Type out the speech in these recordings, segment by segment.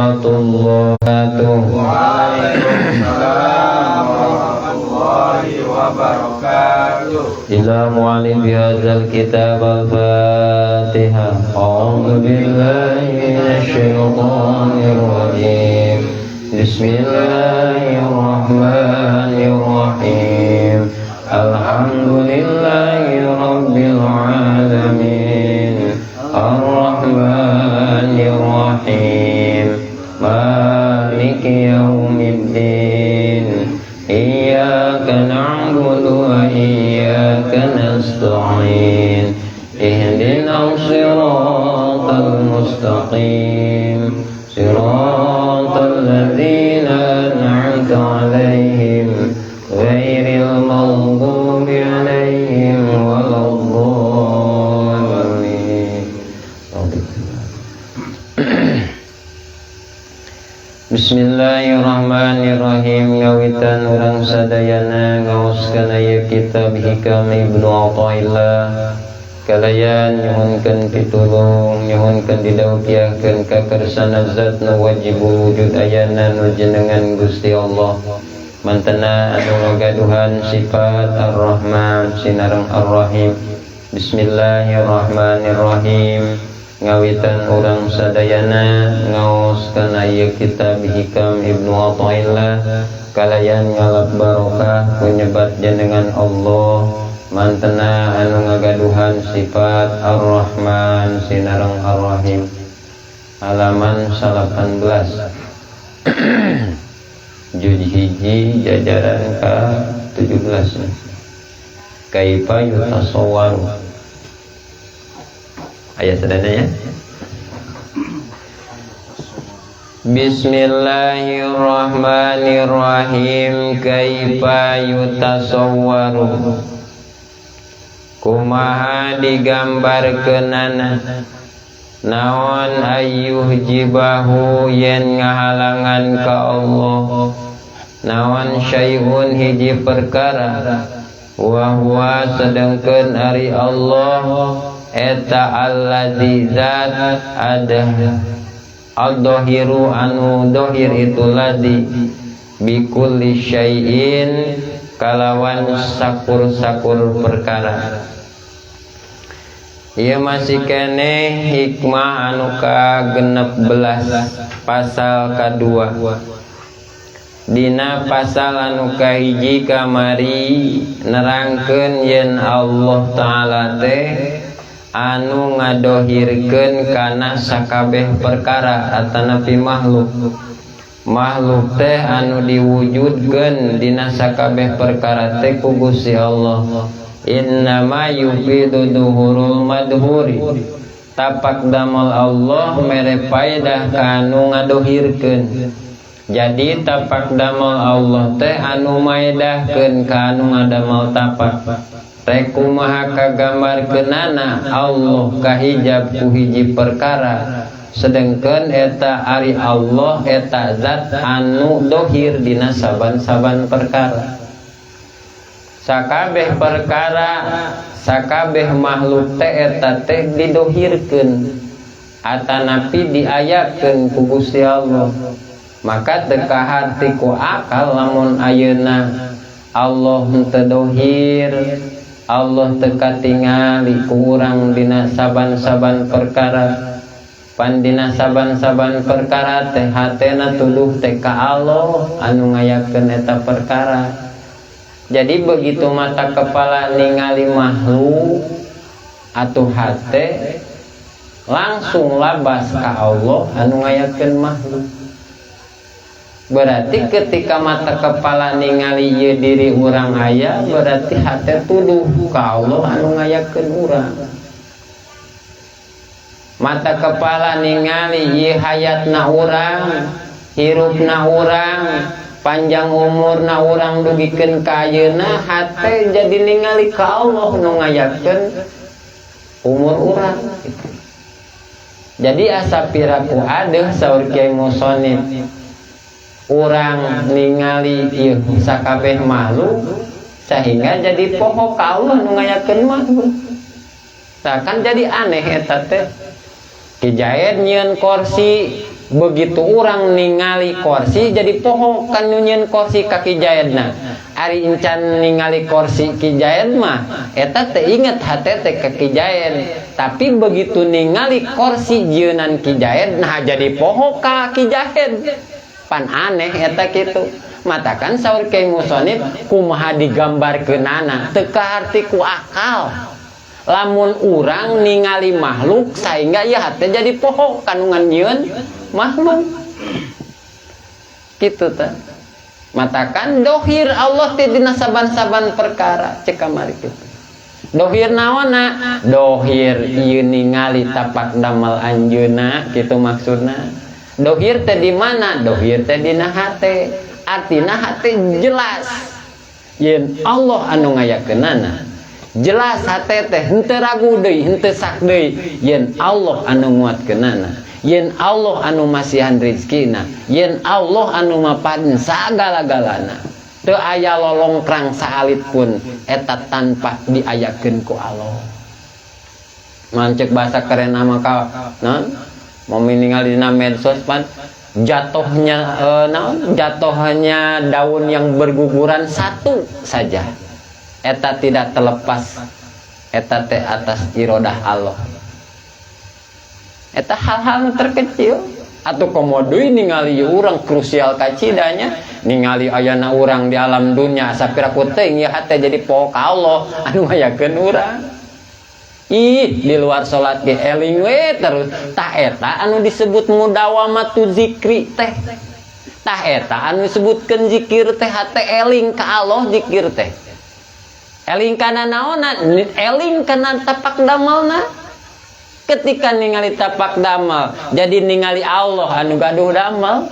warahmatullahi wabarakatuh. Waalaikumsalam warahmatullahi wabarakatuh. Ila mu'allim bihadzal kitab al-Fatihah. A'udzu billahi minasyaitonir rajim. Bismillahirrahmanirrahim. Alhamdulillahi rabbil alamin. Ar-Rahmanir Rahim. Maliki yaumiddin. Iyyaka na'budu wa iyyaka nasta'in. Ihdinas siratal mustaqim. Siratal ladzina an'amta 'alaihim ghairil maghdubi 'alaihim waladdallin. Bismillahirrahmanirrahim. Ngawitan urang sadayana ngaoskeun aya kitab Hikam Ibnu Athaillah. Kalayan nyuhunkeun pitulung, nyuhunkeun didawqiahkeun ka kersana zat nu wajib wujud ayana nu jenengan Gusti Allah. Mantena anu ngagaduhan sifat Ar-Rahman sinareng Ar-Rahim. Bismillahirrahmanirrahim. Ngawitan urang sadayana ngaoskeun aya kitab Hikam Ibnu Athaillah. Kalayan ngalap barokah penyebat jenengan Allah. Mantena anu ngagaduhan sifat Ar-Rahman sinareng Ar-Rahim. Halaman 18. Juz hiji jajaran ka 17. Kaifa yutasawwaru. Ayat sadana ya. Bismillahirrahmanirrahim. Kaifa yutasawwaru. Kumaha digambarkeunana naon ayyuh jibahu yen ngahalangan ka Allah naon syai'un hiji perkara wa huwa sedengkeun ari Allah eta allazi zat ada al-dhahiru anu dhahir itu ladzi bikulli syai'in kalawan sakur-sakur perkara. Ieu masih keneh hikmah anu ka-16 pasal kadua. Dina pasal anu kahiji kamari nerangkeun yen Allah Ta'ala teh anu ngadohirkeun kana sakabeh perkara atanapi makhluk. Makhluk teh anu diwujudkeun dina sakabeh perkara teh ku Gusti Allah. Innama yufidu duhurul madhuri. Tapak damel Allah mere faedah kanu ngadohirkeun. Jadi tapak damel Allah teh anu maedahkeun kanu ngadamel tapak. Teh kumaha kagambarkeunana Allah kahijab ku hiji perkara. Sedengkeun eta ari Allah eta zat anu dohir dina saban-saban perkara. Sakabeh perkara, sakabeh makhluk teh eta teh didohirkeun atanapi diayakeun ku Gusti Allah. Maka teu kahati ku akal lamun ayeuna Allah teu dohir, Allah teu katingali ku urang dina saban-saban perkara. Pandina saban-saban perkara teh hatena tuduh teh ka Allah anu ngayakeun eta perkara. Jadi begitu mata kepala ningali makhluk atuh hate langsung labas ka Allah anu ngayakeun makhluk. Berarti ketika mata kepala ningali ieu diri urang aya berarti hate tuduh ka Allah anu ngayakeun urang. Mata kepala ningali ieu hayatna urang, hirupna urang, panjang umurna urang dugikeun ka ayeuna hate jadi ningali ka Allah nu ngayakeun umur urang. Jadi asa piraku adeuh saur Kiai Musonif urang ningali ieu sakabeh makhluk sehingga jadi poho ka Allah nu ngayakeun makhluk. Tah kan jadi aneh eta teh. Ki Jaed nyieun kursi begitu orang ningali kursi jadi poho kan nunyeun kursi ka Kijayadna. Ari encan ningali kursi Kijayad mah eta teh inget hate teh ka Kijayad, tapi begitu ningali kursi jeunan Kijayad nah jadi poho ka Kijayad. Pan aneh eta kitu. Matakan saur Kyai Musonib kumaha digambarkeunana teu kaharti ku akal. Lamun urang ningali makhluk sehingga ya hati jadi poho kanungan nyeun makhluk gitu teh. Matakan dohir Allah ti dina saban-saban perkara cek kamari kitu. Dohir naonna? Dohir ieu ningali tapak damal anjeunna kitu maksudna. Dohir teh di mana? Dohir teh dina hate. Artina hate jelas. Yen Allah anu ngayakeunana jelas hate teh henteu ragu deui, henteu sak deui yen Allah anu nguatkeunana, yen Allah anu masihan rezekina, yen Allah anu mapaden sagala-galana. Teu aya lolongkrang saalit pun eta tanpa diayakeun ku Allah. Mancek bahasa keren mah ka naon? Mau ningali dina medsos pan jatuhnya jatuhnya daun yang berguguran satu saja. Eta tidak terlepas eta teh atas irodah Allah. Eta hal-hal terkecil atuh komodeui ningali urang krusial kacidanya ningali ayana urang di alam dunia sapira ku teuing ya hate jadi poho ka Allah anu ngayakeun urang. Ih di luar salat ge eling we terus tah eta anu disebut mudawamatu zikri teh. Tah eta anu disebutkeun zikir teh hate eling ka Allah zikir teh. Eling kana naonna? Eling kana tapak damalna. Ketika ningali tapak damal, jadi ningali Allah anu gaduh damal.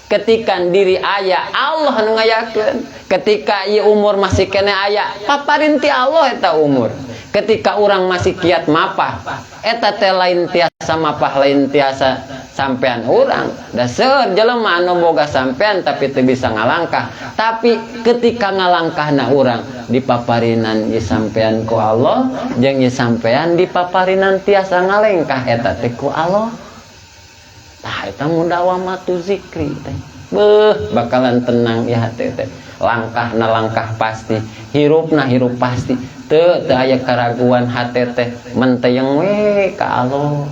Ketika diri aya, Allah anu ngayakeun. Ketika ieu umur masih kene aya, paparin ti Allah eta umur. Ketika orang masih kiat mapah, eta teh lain tiasa mapah, lain tiasa sampean urang. Da seueur jelema anu boga sampean tapi teu bisa ngalangkah. Tapi ketika ngalangkahna urang dipaparinan ieu sampean ku Allah, jeung ieu sampean dipaparinan tiasa ngalengkah eta teh ku Allah. Tah eta mudawamatu zikri teh. Beuh bakalan tenang ya hate teh. Langkahna langkah pasti, hirupna hirup pasti. Teu aya keraguan hate teh menteyeng we ka Allah.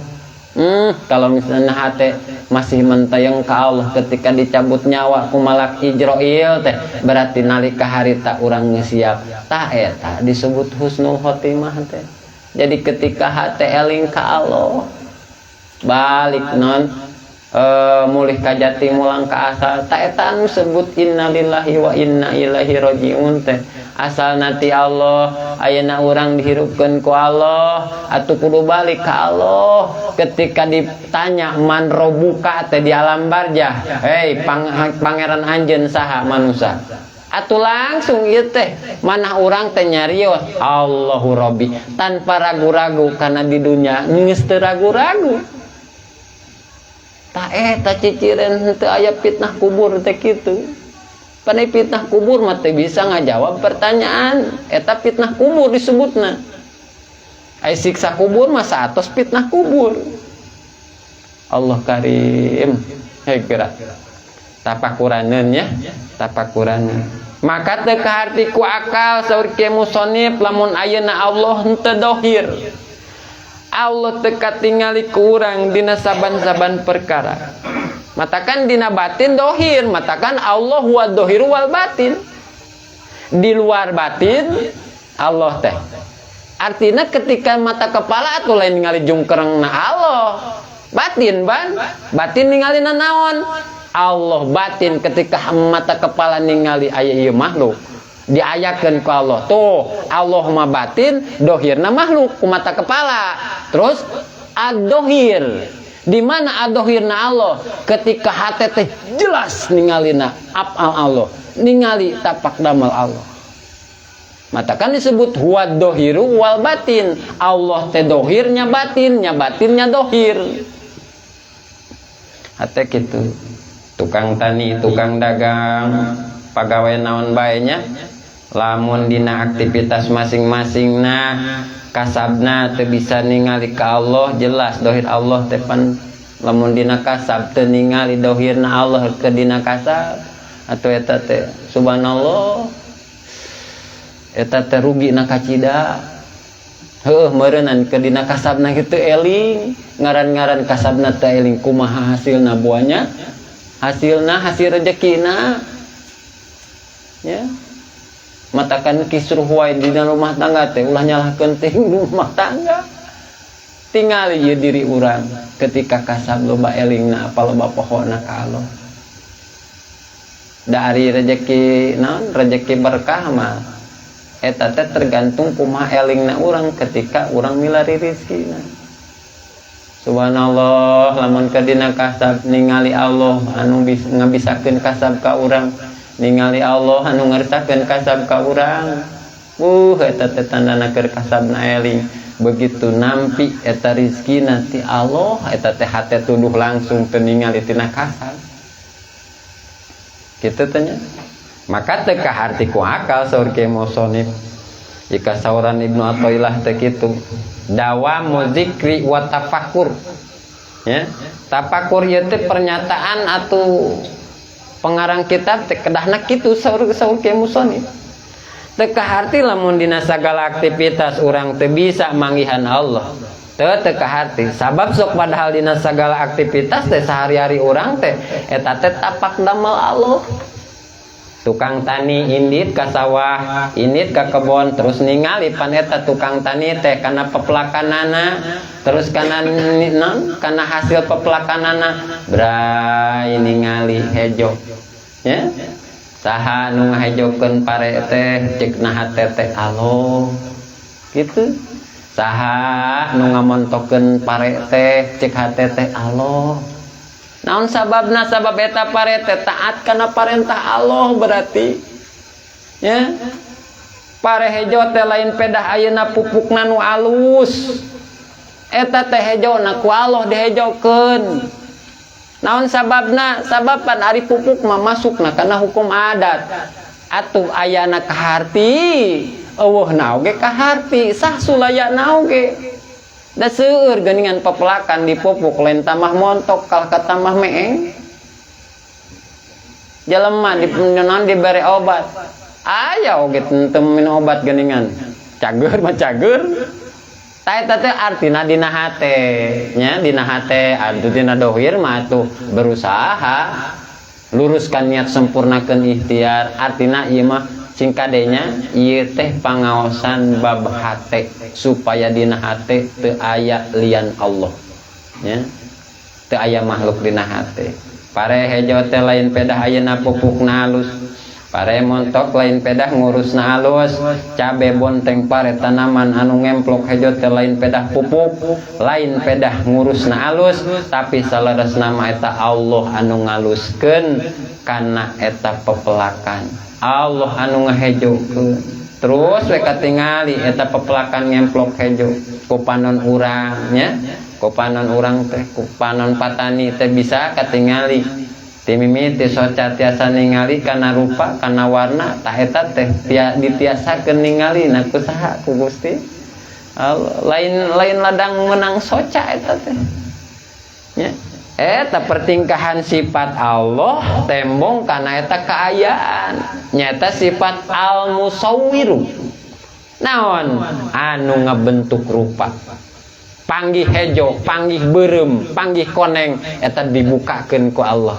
Kalau misalnya hate masih menteyeng ka Allah ketika dicabut nyawa ku malak Ijroil teh berarti nalika harita urang geus siap. Tah eta disebut husnul khotimah teh. Jadi ketika hate eling ka Allah balik non mulih ka jati mulang ka asal ta eta anu sebut innalillahi wa inna ilaihi rajiun teh. Asal nanti Allah ayeuna urang dihirupkeun ku Allah atuh kudu balik ka Allah. Ketika ditanya man robuka teh di alam barzah, hei pangeran anjeun saha manusia? Atuh langsung ieu teh manah urang teh nyarios Allahu Rabbi tanpa ragu-ragu karena di dunia geus teu ragu-ragu. Tah eta ciciren teu aya fitnah kubur teh kitu. Panai fitnah kubur mah teu bisa ngajawab pertanyaan. Eta fitnah kubur disebutna. Ai siksa kubur mah satos fitnah kubur. Allah Karim. Hei geura. Tapakuraneun ya, tapakuraneun. Maka teu kaharti ku akal saur Kyai Musonib lamun ayeuna Allah henteu dohir. Allah teu katingali ku urang dina saban-saban perkara. Matakan dina batin dohir, matakan Allah huwa dohiru wal batin. Di luar batin Allah teh. Artinya ketika mata kepala atuh lain ningali jungkerengna Allah. Batin ban, batin ningali naon? Allah batin ketika mata kepala ningali aya ieu makhluk. Diayakeun ku Allah. Tuh, Allah mah batin, dohirna makhluk ku mata kepala. Terus ad-dohir. Di mana adohirna Allah ketika hate teh jelas ningalina afal Allah, ningali tapak damal Allah. Matakan disebut huwa dohiru wal batin. Allah teh dohirnya batinnya dohir. Hate kitu. Tukang tani, tukang dagang, pagawe naon bae nya, lamun dina aktivitas masing-masingna kasabna teu bisa ningali ka Allah jelas dohir Allah teh pan lamun dina kasab teu ningali dohirna Allah ke dina kasab atuh eta teh subhanallah eta teh rugina kacida. Heueuh meureunnan ke dina kasabna kitu eling ngaran-ngaran kasabna teh eling kumaha hasilna buahnya hasil rezekina ya matakan kisruh wae di rumah tangga teh ulah nyalahkeun teh rumah tangga tinggal ieu diri urang ketika kasab loba elingna apa loba pohona ka Allah dari rezeki naon rezeki berkah mah eta teh tergantung kumaha elingna urang ketika urang milari rezekina. Subhanallah lamun ka dina kasab ningali Allah anu bisa ngabisakeun kasab ka urang ningali Allah anu ngersakakeun kasab ka urang eta teh tandana keur kasabna eling begitu nampi eta rizkina ti Allah eta teh hate tuduh langsung teu ningali tina kasab kitu teh nya maka teu kaharti ku akal saur Kiai Musonif jika sauran Ibnu Athaillah teh kitu dawamu zikri wa tafakkur ya tafakur ieu teh pernyataan atuh pengarang kitab teh kedahna kitu saur Kiai Musonif teu kaharti lamun dina sagala aktivitas urang teu bisa manggihan Allah teu kaharti sabab sok padahal dina sagala aktivitas teh sehari-hari urang teh eta teh tapak damel Allah tukang tani indit ka sawah indit ka kebon terus ningali pan eta tukang tani teh kana pepelakanana terus kana hasil pepelakanana bray ningali hejo ya saha nu ngahejokeun pare teh ceuk hate teh Allah kitu saha nu ngamontokeun pare teh ceuk hate teh Allah naon sababna sabab eta pare teh taat kana parentah Allah berarti ya pare hejo teh lain pedah ayeuna pupukna nu alus eta teh hejona ku Allah dihejokeun naon sababna sababan ari pupuk mah masukna kana hukum adat atuh ayana kaharti eueuhna oge kaharti sah sulayana oge da seueur geuningan pepelakan di pupuk lain tamah montok kal ka tamah meeng jelema dibere obat aya oge teu minum obat geuningan cager mah cager ta eta teh artina dina hate nya dina hate adu dina dohir mah atuh berusaha luruskan niat sempurnakeun ikhtiar artina ieu mah singkadenya ieu teh pangaosan bab hate supaya dina hate teu aya lian Allah nya teu aya makhluk dina hate pare hejo teh lain pedah ayeuna pupukna halus pare montok lain pedah ngurusna alus cabe bonteng pare tanaman anu ngemplok hejo teh lain pedah pupuk lain pedah ngurusna alus tapi salaresna mah eta Allah anu ngaluskeun kana eta pepelakan Allah anu ngahejokeun terus we katingali eta pepelakan ngemplok hejo ku panon urang nya ku panon urang teh ku panon patani teh bisa katingali timimiti soca tiasa ningali kana rupa kana warna tah eta teh ditiasakeun ningali na kusaha ku Gusti lain ladang menang soca eta teh nya eta pertingkahan sifat Allah tembong kana eta kaayaan nyata sifat al-musawwiru naon anu ngabentuk rupa panggih hejo panggih beureum panggih koneng eta dibukakeun ku Allah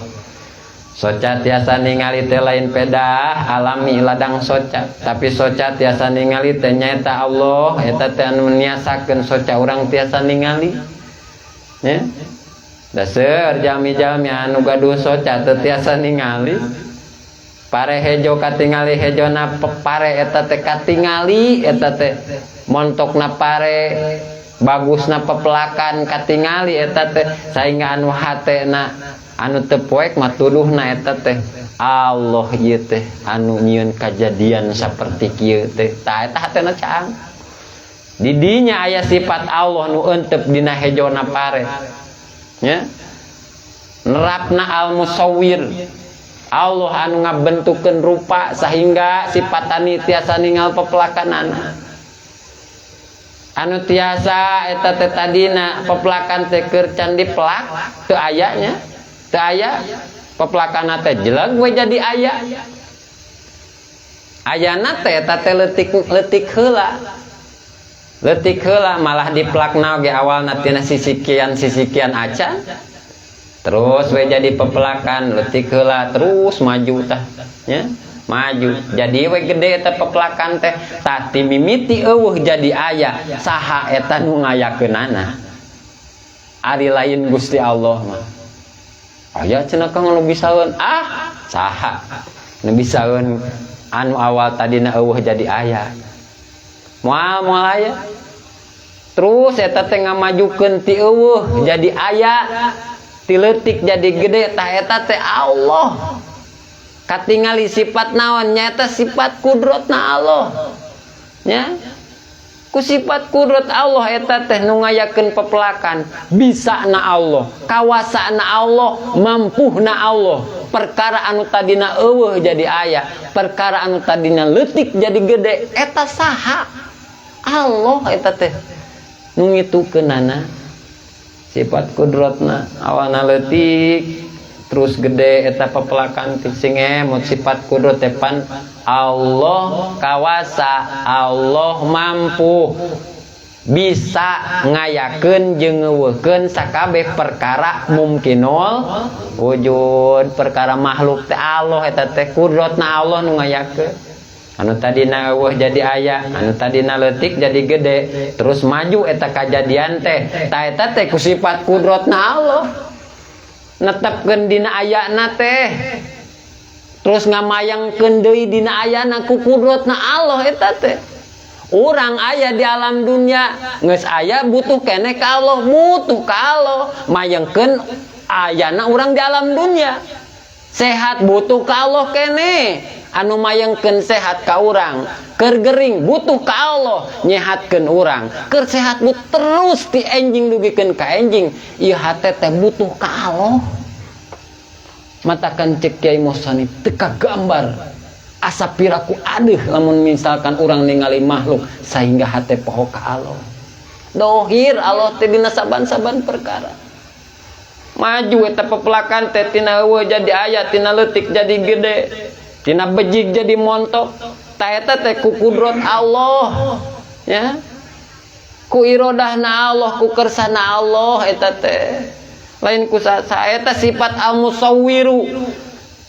soca tiasa ningali teh lain pedah alami ladang soca tapi soca tiasa ningali teh nyaeta Allah eta teh anu niasakeun soca urang tiasa ningali ya daseur jami-jami anu gaduh soca teu tiasa ningali pare hejo katingali hejona pare eta teh katingali eta teh montokna pare bagusna pepelakan katingali eta teh saingga anu hatena anu teu poek mah tuduhna eta teh Allah ieu teh anu nyieun kajadian saperti kieu teh tah eta hatena caang di dinya aya sifat Allah nu euntep dina hejona pare nya nerapna al-musawwir Allah anu ngabentukeun rupa sehingga sifat tani tiasa ningal pepelakanana anu tiasa eta teh tadina peplakan teh keur can diplak teu ayanya teu aya peplakana teh jelag we jadi aya ayana teh eta teh leutik heula malah diplakna ge awalna tina sisikian acan terus we jadi peplakan leutik heula terus maju tah nya maju jadi we gede eta peplakan teh tah ti mimiti eueuh jadi aya saha eta nu ngayakeunana ari lain Gusti Allah mah aya cenah kang nu bisaeun saha nu bisaeun anu awal tadina eueuh jadi aya moal aya terus eta teh ngamajukeun ti eueuh jadi aya ti leutik jadi gede tah eta teh Allah katingali sifat naon nyaeta sifat kudratna Allah nya ku sifat kudrat Allah eta teh nu ngayakeun pepelakan bisana Allah kawasana Allah mampuhna Allah perkara anu tadina eueuh jadi aya perkara anu tadina leutik jadi gede eta saha Allah eta teh nu ngitukeunana sifat kudratna awalna leutik terus gede eta pepelakan sing emot sifat kudrat tepan Allah kawasa Allah mampu bisa ngayakeun jeung ngeuweuhkeun sakabeh perkara mungkinul wujud perkara makhluk teh Allah eta teh kudratna Allah nu ngayakeun anu tadina eueuh jadi aya anu tadina leutik jadi gede terus maju eta kajadian teh tah eta teh ku sifat kudratna Allah netepkeun dina ayana teh terus ngamayangkeun deui dina ayana ku kudratna Allah eta teh urang aya di alam dunia geus aya butuh keneh ka Allah butuh ka Allah mayangkeun ayana urang di alam dunia sehat butuh ka Allah keneh anu mayangkeun sehat ka urang keur gering butuh ka Allah nyehatkeun urang keur sehat terus ti enjing dugikeun ka enjing ieu hate teh butuh ka Allah matakan cek Kiai Mosani teu kagambar asa piraku adeuh lamun misalkan urang ningali makhluk sehingga hate poho ka Allah dohir Allah teh dina saban-saban perkara maju eta pepelakan teh tina eueuh jadi aya tina leutik jadi gede tina bejig jadi montok tah eta teh ku kudrat Allah ya ku irodahna Allah ku kersana Allah eta teh lain ku saeta sifat al-musawwiru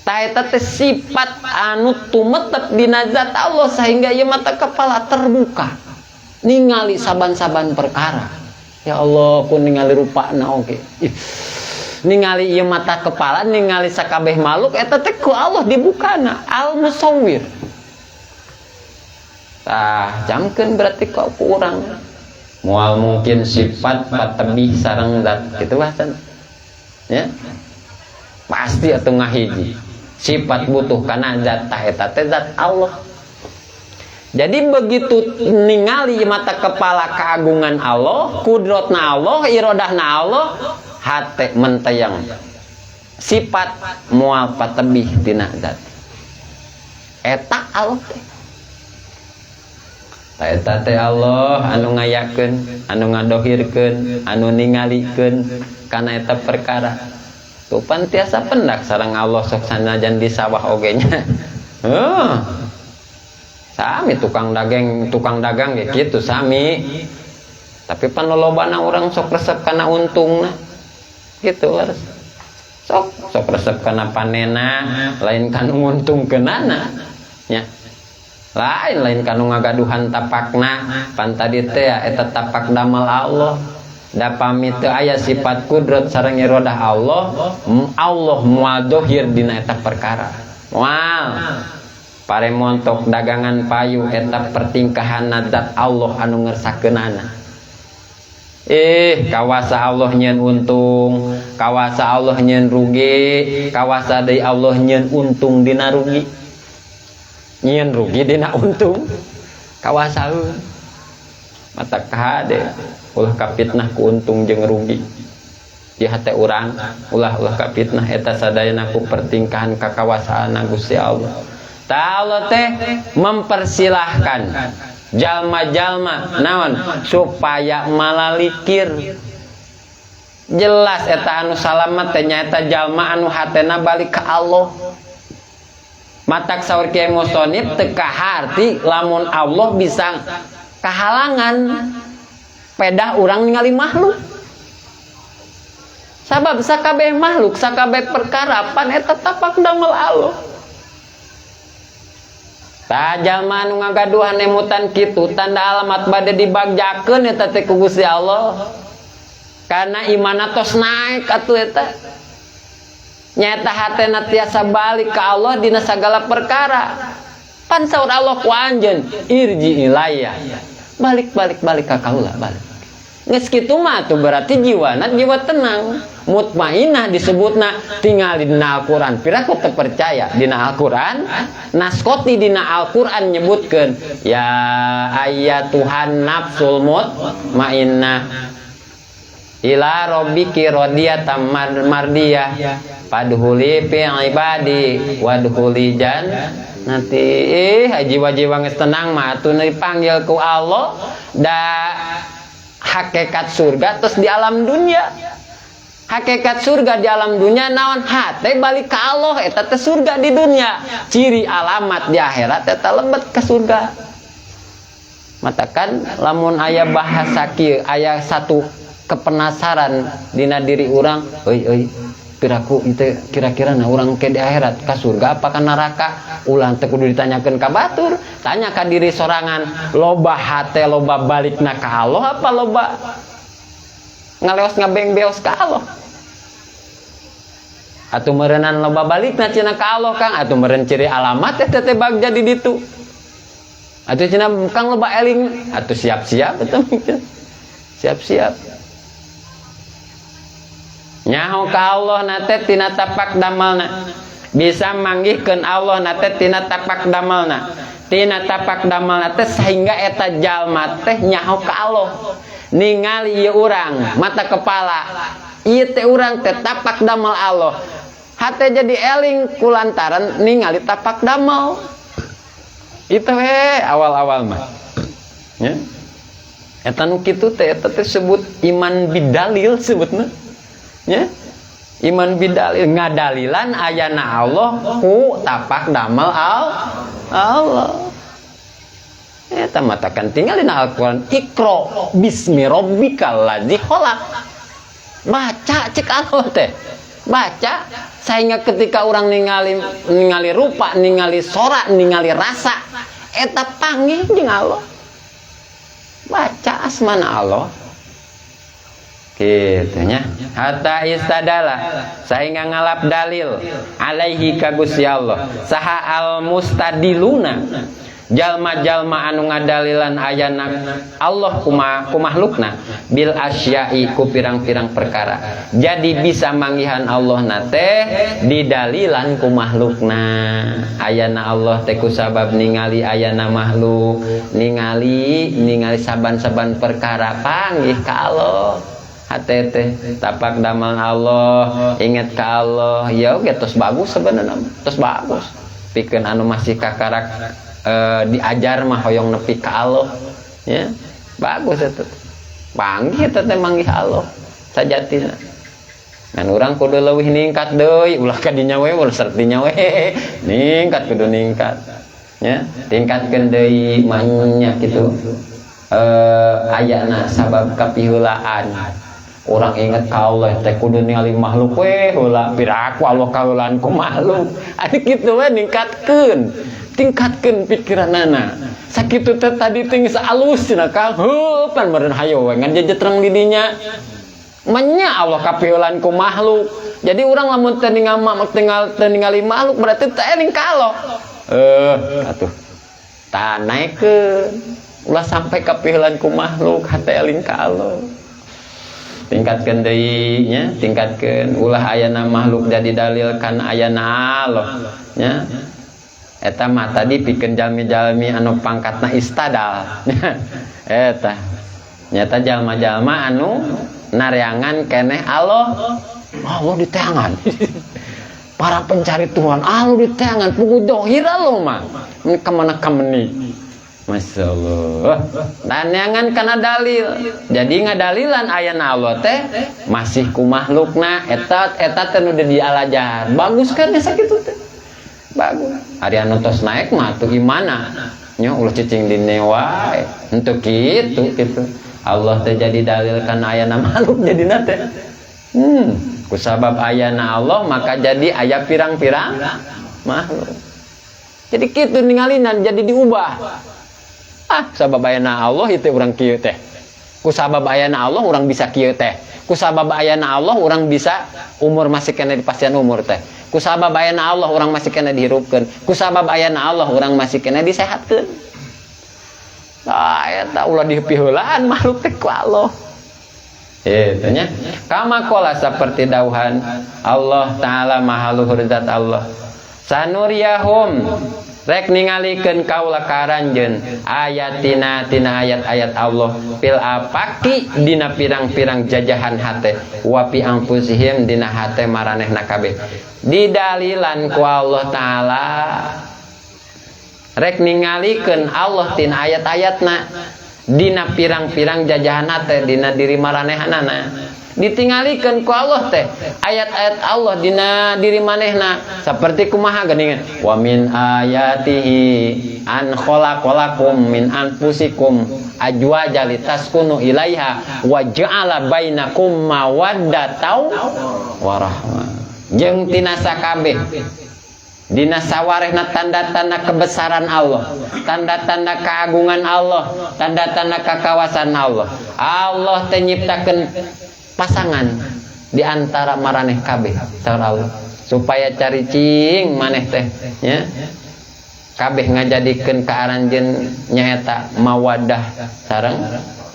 tah eta teh sifat anu tumetep dina zat Allah sehingga ieu mata kepala terbuka ningali saban-saban perkara ya Allah ku ningali rupana oge ningali ieu mata kepala ningali sakabeh makhluk eta teh ku Allah dibukana al-musawwir tah jamkeun berarti ku urang moal mungkin sifat patebih sareng zat kitu bahasan ya pasti atuh ngahiji sifat butuh kana zat tah eta teh zat Allah jadi begitu ningali mata kepala keagungan Allah kudratna Allah irodahna Allah hate mentayang sifat moal patebih tina zat eta Allah teh tah eta teh Allah anu ngayakeun anu ngadohirkeun anu ningalikeun kana eta perkara tupan tiasa pendak sareng Allah sok sanajan di sawah oge nya sami tukang dagang ge kitu sami tapi pan lolobana urang sok resep kana untungna gitu harus sok resep kana panena lain kanu nguntungkeunana nya lain kanu ngagaduhan tapakna pan tadi teh eta tapak damal Allah da pamit teu aya sifat kudrat sareng irodah Allah Allah moal dohir dina eta perkara moal pare montok dagangan payu eta pertingkahan zat Allah anu ngersakeunana kawasa Allah nyeun untung kawasa Allah nyeun rugi kawasa deui Allah nyeun untung dina rugi nyeun rugi dina untung kawasaeun mata kahade ulah kapitnah ku untung jeung rugi di hate urang ulah kapitnah eta sadayana ku pertingkahan kakawasaanna Gusti Allah ta Allah teh mempersilahkan jalma-jalma naon supaya malalikir. Jelas eta anu salamet teh nyaeta jalma anu hatena balik ka Allah. Matak saur Kiai Musonib teu kaharti lamun Allah bisa kahalangan pedah urang ningali makhluk. Sabab sakabeh makhluk, sakabeh perkara pan eta tapak damel Allah. Tah jalma anu ngagaduhan emutan kitu tanda alamat bade dibagjakeun eta teh ku Gusti Allah. Karena imanna tos naik atuh eta. Nyaeta hatena tiasa balik ka Allah dina sagala perkara. Pan saur Allah ku anjeun, irji ilayya. Balik ka kaula balik. Geus kitu mah tuh berarti jiwana jiwa tenang. Mutmainah disebutna tingali dina Al-Qur'an. Piraku teu percaya dina Al-Qur'an, naskoti dina Al-Qur'an nyebutkeun ya ayyatuhan nafsul mutmainnah ila rabbiki radiyatan mardiyah padhuli fi ibadi wadhuli nanti jiwa-jiwa geus tenang mah atuh dipanggil ku Allah da hakikat surga terus di alam dunia. Hakikat surga di alam dunia naon hate balik ka Allah eta teh surga di dunia. Ciri alamat di akhirat eta lebet ke surga. Matakan lamun aya bahasa kieu aya satu kepenasaran dina diri urang, euy piraku itu kira-kira nah urang ke di akhirat ka surga apa ka neraka? Ulah teu kudu ditanyakeun ka batur, tanya ka diri sorangan, loba hate loba balikna ka Allah apa loba ngaleos ngabeng-beos ka Allah? Atuh meureunnan loba balikna cenah ka Allah Kang, atuh meureun ciri alamat teh teh bagja di ditu. Atuh cenah Kang loba eling, atuh siap-siap atuh mikir. Siap-siap. Nyaho ka Allah nate tina tapak damalna. Bisa manggihkeun Allah nate tina tapak damalna. Tina tapak damalna teh sehingga eta jalma teh nyaho ka Allah. Ningali ieu urang mata kepala. Ieu teh urang teh tapak damal Allah. Hate jadi eling kulantaran ningali tapak damal. Itu awal-awal mah. Ya. Eta nu kitu teh eta teh sebut iman bidalil sebutna. Ya, iman bidalil ngadalilan ayana Allah ku tapak damal Allah. Eta matakan tinggal dina Al-Qur'an Iqra bismi rabbikal ladzi khalaq. Baca cek Allah teh. Baca sehingga ketika orang ningali rupa, ningali sora, ningali rasa eta panggih jeung Allah. Baca asmana Allah. Kitunya hatta istadala sehingga ngalap dalil alaihi ka Gusti Allah saha al mustadiluna jalma-jalma anu ngadalilan ayana Allah ku makhlukna bil asyai ku pirang-pirang perkara. Jadi bisa manggihan Allah nate didalilan ku makhlukna. Ayana Allah teh ku sabab ningali ayana makhluk, ningali saban-saban perkara panggih ka Allah. Hate teh tapak damal Allah, inget ka Allah, ya oge tos bagus sebenarnya, tos bagus. Pikeun anu masih kakarak diajar mah hoyong nepi ka Allah, ya bagus eta. Panggih eta teh manggih Allah sajatina. Ngan urang kudu leuwih ningkat deui, ulah ka dinya we, ulah sartinya we, ningkat kudu ningkat, ya tingkatkeun deui manya kitu. Ayana sabab kapihulaan. Orang ingat ka Allah teh kudu ningali makhluk we heula piraku Allah kaulan ku makhluk. Anu kitu we tingkatkeun pikiranana. Sakitu teh tadi teh geus alus cenah Kang. Heuh pan meureun hayo we ngan jejetreng di dinya. Manya Allah kapieulan ku makhluk. Jadi urang lamun teu ningali makhluk berarti teu eling ka Allah. Atuh. Tah naikeun. Ulah sampai kapieulan ku makhluk hate eling ka Allah. Tingkatkeun deui nya, tingkatkeun ulah ayana makhluk jadi dalil kan ayana Allah nya. Eta mah tadi pikeun jalmi-jalmi anu pangkatna istadal. Eta nyata jalma-jalma anu nareangan keneh Allah di tangan. Para pencari Tuhan Allah di tangan pugu dohir Allah mah. Ini kemana kemeni. Masya Allah. Dan yangan kana dalil. Jadi ngadalilan ayana Allah teh masih ku makhlukna eta teh nu di alajar. Bagus kan asa kitu teh. Bagus. Ari anu tos naik mah tuh gimana? Nya ulah cicing di wae. Henteu kitu. Allah teh jadi dalil kana ayana makhluk jadina teh. Kusabab ayana Allah maka jadi aya pirang-pirang makhluk. Jadi kitu ningalinan jadi diubah. Sabab ayana Allah itu urang kieu teh. Kusabab ayana Allah urang bisa kieu teh. Kusabab ayana Allah urang bisa umur masih kena dipastian umur teh. Kusabab ayana Allah urang masih kena dihirupkeun. Kusabab ayana Allah urang masih kena disehatkeun. Eta ulah dipiheulaan makhluk teh ku Allah. Itu nya. Kama qala seperti dauhan Allah taala maha luhur zat Allah. Sanuriyahum rek ningalikeun kaula karanjeun ayatina tina ayat-ayat Allah fil afaqi dina pirang-pirang jajahan hate wa fi anfusihim dina hate maranehna kabeh. Didalilan ku Allah taala rek ningalikeun Allah tina ayat-ayatna dina pirang-pirang jajahan teh dina diri maranehanana ditingalikeun ku Allah teh ayat-ayat Allah dina diri manehna saperti kumaha geuningan wa min ayatihi an khalaqalakum min anfusikum ajwaja litaskunu ilaiha wa ja'ala bainakum mawaddatan warahmah jeung tina sakabeh dina sawarehna tanda-tanda kebesaran Allah, tanda-tanda keagungan Allah, tanda-tanda kekawasan Allah. Allah teh nyiptakeun pasangan di antara maraneh kabeh sareng Allah supaya caricing maneh teh nya kabeh ngajadikeun kaaranjeun nyaeta mawaddah sareng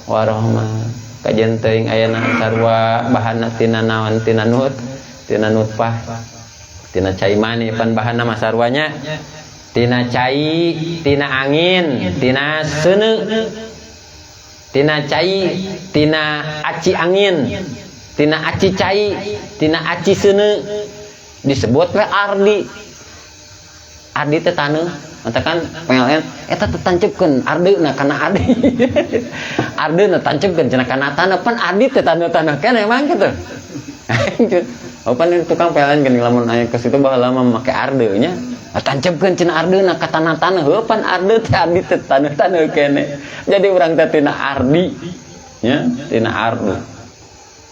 warahmah. Kajen teuing ayeuna sarua bahanna tina naon tina nutfah tina cai mani pan bahanna mah sarwanya tina cai tina angin tina seuneu tina cai tina aci angin tina aci cai tina aci seuneu disebut we ardi teh taneuh matakan PLN eta teh tancepkeun ardeuna kana ardi ardeuna tancepkeun cenah kana taneuh pan ardi teh taneuh-taneuh keneh emang kitu. Opan tukang PLN geuning lamun aya ke situ baheula mah make arde nya. Tancepkeun cenah ardeuna ka tanah-tanah heuh pan arde teh ardi teh taneuh-taneuh keneh. Jadi urang teh tina ardi nya, tina ardu.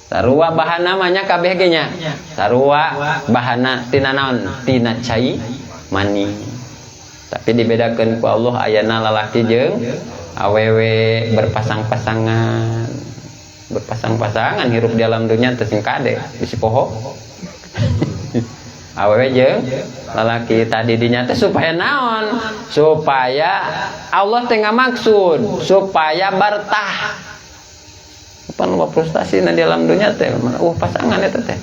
Sarua bahanna mah nya kabeh ge nya. Sarua bahanna tina naon? Tina cai mani. Tapi dibedakeun ku Allah ayana lalaki jeung awewe berpasang-pasangan. Berpasang-pasangan hirup di alam dunia teu sing kade bisi poho. Awewe jeung lalaki tadi dinya teh supaya naon? Supaya Allah teh ngamaksud supaya bertah. Pan loba frustasi na di alam dunia teh pasangan eta teh.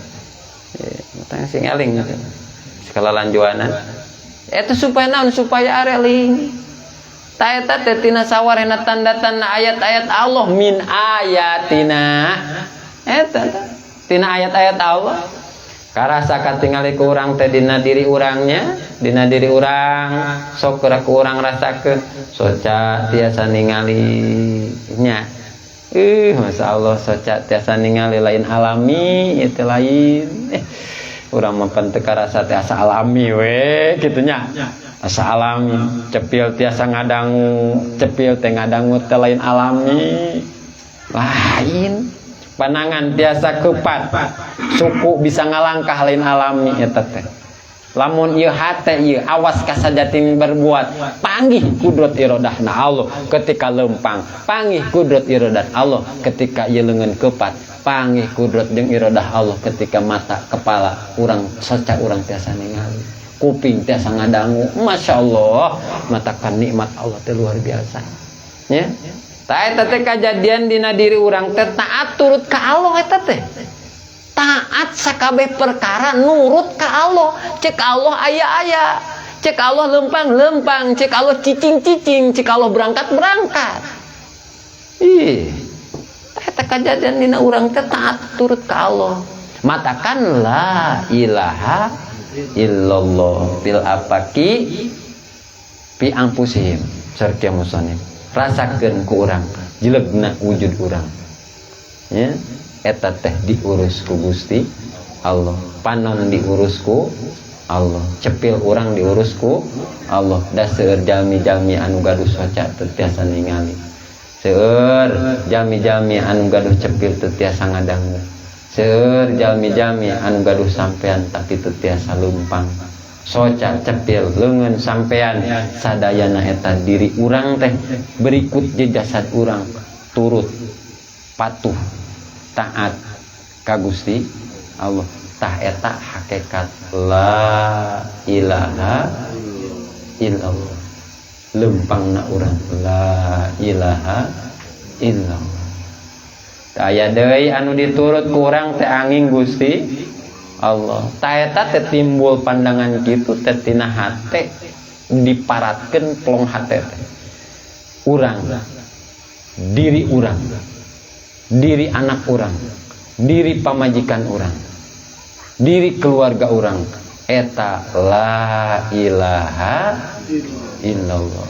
Tang sing eling sekala lanjuanan. Eta supaya naon? Supaya areling. Ta eta teh tina sawarehna tanda-tanda ayat-ayat Allah min ayatina. Eta tina ayat-ayat Allah. Karasa katingali ku urang teh dina diri urangnya, dina diri urang sok geura ku urang rasakeun soca tiasa ningali nya. Masyaallah soca tiasa ningali lain alami itu lain. Urang mah teu karasa tiasa alami we kitu nya. Asa alami cepil tiasa ngadangu cepil teh ngadangu teh lain alami lain panangan tiasa kepat suku bisa ngalangkah lain alami eta teh lamun ieu hate ieu awas kasajating berbuat panggih kudrat iradahna Allah ketika lempang panggih kudrat iradah Allah ketika ieu leungeun kepat panggih kudrat jeung iradah Allah ketika mata kepala urang soca urang tiasa ningali kuping tiasa ngadangu, masya Allah, matakan nikmat Allah teh luar biasa. Ya, ta eta teh kajadian dina diri urang teh taat turut ka Allah eta teh. Taat sakabeh perkara nurut ka Allah. Cek Allah aya-aya, cek Allah lempang-lempang, cek Allah cicing-cicing, cek Allah berangkat-berangkat. Ih, eta kajadian dina urang teh taat turut ka Allah. Matakan la ilaha illallah fil afaqi fi anfusihim sarkia musonib rasakeun ku urang jelegna wujud urang ya eta teh diurus ku Gusti Allah, panon diurus ku Allah, cepil urang diurus ku Allah. Da seueur jalmi-jalmi anu gaduh soca teu tiasa ningali, seueur jalmi-jalmi anu gaduh cepil teu tiasa ngadangu, seueur jalmi-jalmi anu gaduh sampean tapi teu tiasa lumpang. Soca cepil leungeun sampean sadayana eta diri urang teh berikut je jasad urang turut patuh taat ka Gusti Allah. Tah eta hakikat la ilaha illallah. Lempangna urang la ilaha illallah. Aya deui anu diturut ku urang teh angin Gusti Allah. Taeta teh timbul pandangan kitu teh tina hate diparatkeun plong hate teh. Urang, diri urang, diri anak urang, diri pamajikan urang, diri keluarga urang eta la ilaha illallah.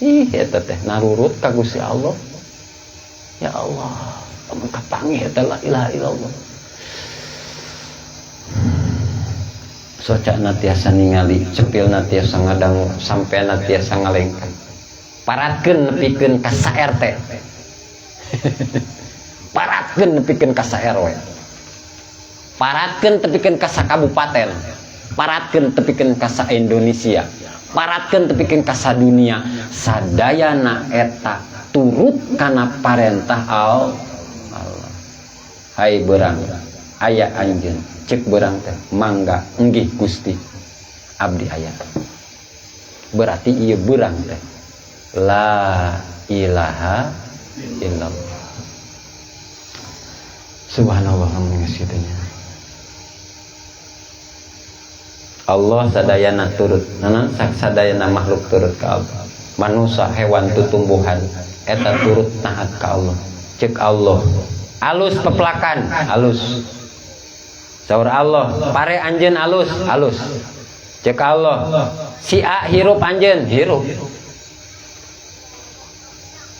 Ih eta teh narurut ka Gusti Allah. Ya Allah, amun kapanggih eta la ilaha illallah. Soca tiasa ningali, cepil tiasa ngadangu, sampai tiasa ngalengkan. Paratkeun nepikeun ka sa RT. Paratkeun nepikeun ka sa RW. Paratkeun tepikeun ka sa kabupaten. Paratkeun tepikeun ka sa Indonesia. Paratkeun tepikeun ka sa dunia. Sadayana eta turut kana parentah Allah. Hai berang, aya anjeun. Cek berang teh mangga enggih Gusti abdi aya. Berarti ieu berang teh la ilaha illallah. Subhanallah lamun geus kitu nya. Allah sadayana turut, nanan sadayana makhluk turut ka Allah. Manusia, hewan, tumbuhan eta turut taat ka Allah. Cek Allah alus peplakan, alus. Saur Allah, pare anjeun alus, alus. Cek Allah, si A hirup anjeun, hirup.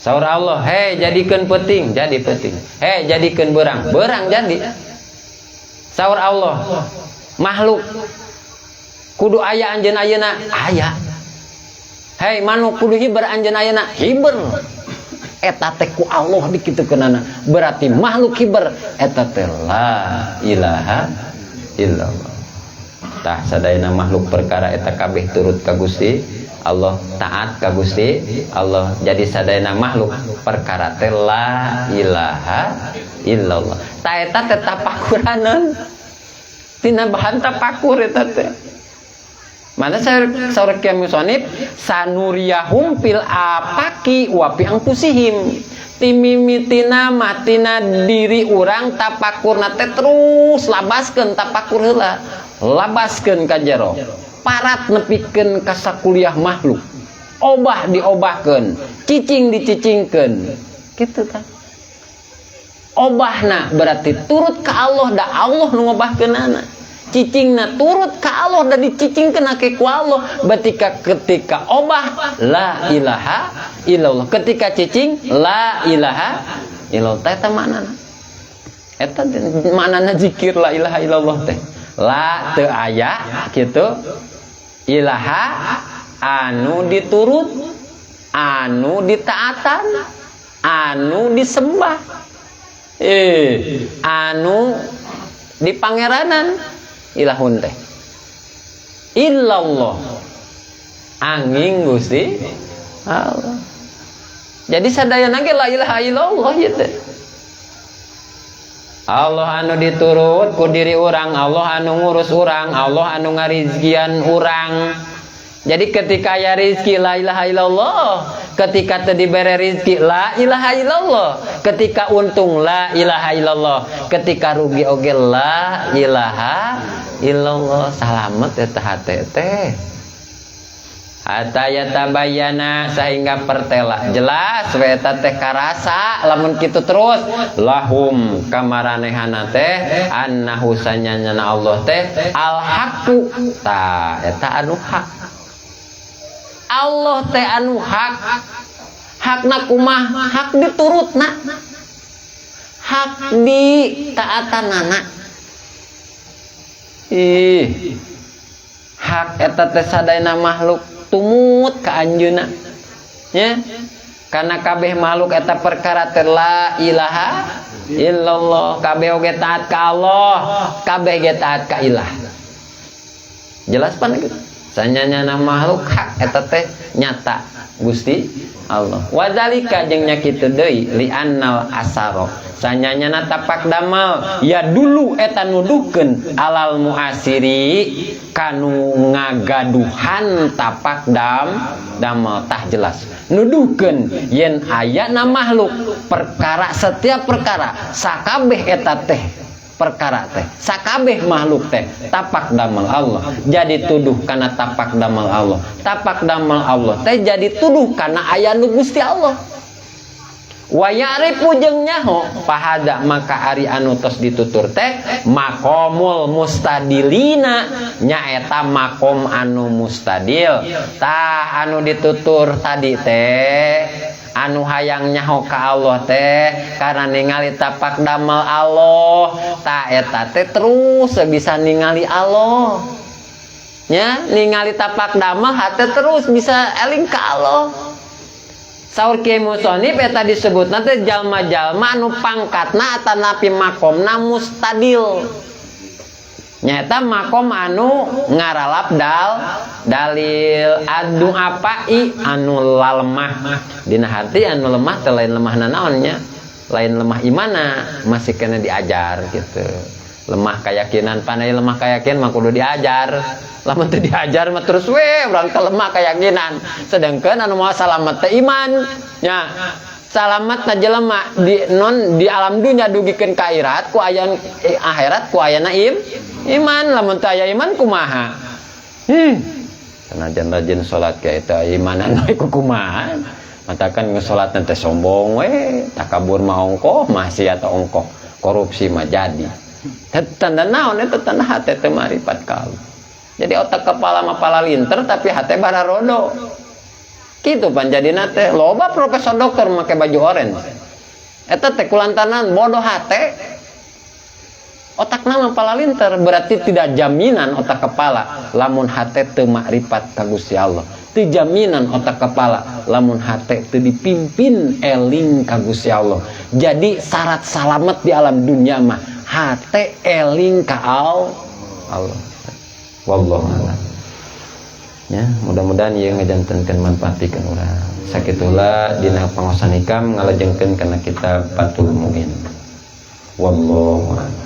Saur Allah, hei jadikeun peuting, jadi peuting. Hei jadikeun beurang, beurang jadi. Saur Allah, makhluk kudu aya anjeun ayeuna, aya. Hei manuk kudu hiber anjeun ayeuna, hiber. Eta teh ku Allah dikitukeunana. Berarti makhluk hiber eta teh la ilaha illallah. Tah sadayana makhluk perkara eta kabeh turut ka Gusti Allah, taat ka Gusti Allah. Jadi sadayana makhluk perkara teh la ilaha illallah. Tah eta teh tapakuraneun. Tina bahan tapakur eta teh. Mana saur kiam musonib sanuriyahum fil apaki wa fi anfusihim. Timimitina matina diri urang tapakurna teh terus labaskeun tapakur heula. Labaskeun ka jero. Parat nepikeun ka sakuliah makhluk. Obah diobahkeun, cicing dicicingkeun. Kitu kan. Obahna berarti turut ka Allah da Allah nu ngobahkeunana. Cicingna turut ka Allah dan dicicingkeun ke ku Allah. Berarti ketika obah la ilaha illallah, ketika cicing la ilaha illallah. Eta maknana. Eta maknana zikir la ilaha illallah teh. La teu aya kitu. Ilaha anu diturut, anu ditaatan, anu disembah. Anu di pangeranan. Ilahun teh illallah angin Gusti Allah. Jadi sadayana ge la ilaha illallah ieu teh. Allah anu diturut ku diri urang, Allah anu ngurus urang, Allah anu ngarizkian urang. Jadi ketika aya rizki la ilaha illallah, ketika teu dibere rizki la ilaha illallah, ketika untung la ilaha illallah, ketika rugi oge la ilaha illallah. Salamet eta hate teh. Hatta yatabayyana sehingga pertela jelas we eta teh karasa lamun kitu terus lahum kamaranehana teh annahu sanyana Allah teh al haqqu ta eta anu hak. Allah teh anu hakna kumaha, hak diturutna, hak di taatanana. Hak eta teh sadayana makhluk tumut ka anjeunna nya, karena kabeh makhluk eta perkara teh la ilaha illallah, kabeh oge taat ka Allah, kabeh ge taat ka ilah. Jelas pan gitu. Sanyana makhluk hak eta teh nyata Gusti Allah. Wadzalika jeung nya kitu deui li annal asaro. Sanyana tapak damal ya dulu eta nuduhkeun alal muasiri kanu ngagaduhan tapak damal tah jelas. Nuduhkeun yen aya na makhluk perkara setiap perkara sakabeh eta teh perkara teh sakabeh makhluk teh tapak damal Allah jadi tuduh kana tapak damal Allah, tapak damal Allah teh jadi tuduh kana aya nu Gusti Allah. Wa ya'rifu jeung nyaho pahada maka ari anu tos ditutur teh maqamul mustadilina nyaeta makom anu mustadil tah anu ditutur tadi teh anu hayang nyaho ka Allah teh karena ningali tapak damal Allah tah eta teh terus bisa ningali Allah nya, ningali tapak damal hate terus bisa eling ka Allah. Saur Kiai Musonif eta disebut nanti jalma-jalma anu pangkatna atanapi makomna mustadil. Nyata makom anu ngaralap dalil adu apai anu lemah dina hati anu lemah teh lain lemah nanaonnya, lain lemah imana masih kena diajar gitu. Lemah keyakinan panai lemah keyakinan mah kudu diajar. Lamun teu diajar mah terus we urang teh lemah keyakinan. Sedengkeun anu moal salamet teh iman. Nya, salamet na jelema di alam dunya dugikeun ka akhirat ku aya akhirat ku ayana iman. Lamun teu aya iman kumaha? Sanajan rajin salat ka eta imanan we kumaha? Matakan ngesalat teh sombong we, takabur mah ongkoh, maksiat ongkoh, korupsi mah jadi. Tanda naon eta tanda hate teh marifat ka Allah. Jadi otak kepala mah pala linter tapi hate bara rodo. Kitu panjadina teh loba profesor dokter make baju orange. Eta teh kulantaran bodoh hate. Otakna mah pala linter berarti tidak jaminan otak kepala lamun hate teu makrifat ka Gusti Allah. Teu jaminan otak kepala lamun hate teu dipimpin eling ka Gusti Allah. Jadi syarat salamet di alam dunia mah hate eling ka Allah. Wallahu a'lam. Ya, mudah-mudahan ieu ngajantenkeun manfaatikeun urang. Sakitulah dina pangosan hikam ngalajengkeun kana kitab Fathul Muin. Wallahu a'lam.